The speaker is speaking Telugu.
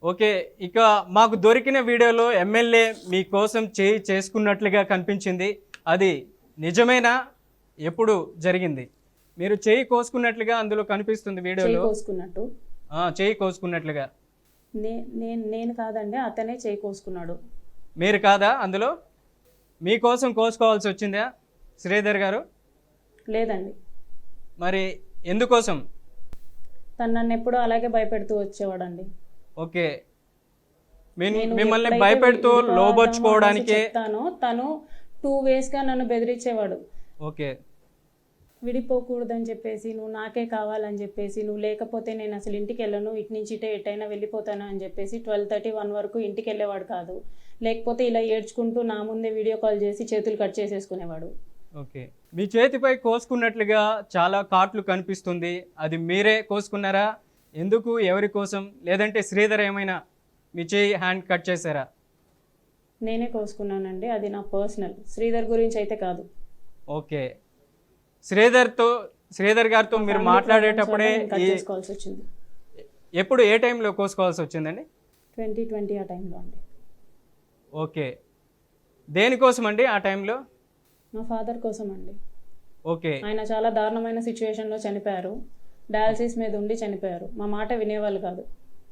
ఓకే. ఇక మాకు దొరికిన వీడియోలో ఎమ్మెల్యే మీకోసం చేయి చేసుకున్నట్లుగా కనిపించింది. అది నిజమేనా? ఎప్పుడు జరిగింది? మీరు చేయి కోసుకున్నట్లుగా అందులో కనిపిస్తుంది చేయి వీడియోలో. కోసుకున్నట్టు చేయి కోసుకున్నట్లుగా. నేను కాదండి, అతనే చేయి కోసుకున్నాడు. మీరు కాదా అందులో? మీకోసం కోసుకోవాల్సి వచ్చిందా శ్రీధర్ గారు? లేదండి, మరి ఎందుకోసం? తను నన్ను ఎప్పుడూ అలాగే భయపెడుతూ వచ్చేవాడండి. ఓకే. నేను మిమ్మల్ని ఎప్పుడైతే భయపెడుతూ విడిపోదాము అనేసి లోబర్చుకోవడానికే. చెప్తానో తను 2 వేస్గా నన్ను బెదిరించేవాడు. ఓకే. విడిపోకూడదని చెప్పేసి, నువ్వు నాకే కావాలని చెప్పేసి, నువ్వు లేకపోతే నేను అసలు ఇంటికి వెళ్ళను, ఇటు నుంచి ఇటే ఎటైనా వెళ్ళిపోతాను అని చెప్పేసి 12:30, 1 వరకు ఇంటికి వెళ్ళేవాడు కాదు. లేకపోతే ఇలా ఏడ్చుకుంటూ నా ముందే వీడియో కాల్ చేసి చేతులు కట్ చేసేసుకునేవాడు. ఓకే. మీ చేతిపై కోసుకున్నట్లుగా చాలా కాట్లు కనిపిస్తుంది. అది మీరే కోసుకున్నారా? ఎందుకు? ఎవరి కోసం? లేదంటే శ్రీధర్ ఏమైనా మీ చేయి హ్యాండ్ కట్ చేశారా? నేనే కోసుకున్నానండి, అది నా పర్సనల్. శ్రీధర్ గురించి అయితే కాదు. ఓకే. శ్రీధర్ గారితో మీరు మాట్లాడేటప్పుడే కట్ చేసుకోవాల్సి వచ్చింది. ఎప్పుడు ఏ టైంలో కోసుకోవాల్సి వచ్చిందండి? 2020 ఆ టైంలో అండి. ఓకే. దేనికోసం అండి ఆ టైంలో? మా ఫాదర్ కోసం అండి. ఓకే. ఆయన చాలా దారుణమైన సిచ్యువేషన్లో చనిపోయారు. డయాలసిస్ మీద ఉండి చనిపోయారు. మా మాట వినేవాళ్ళు కాదు.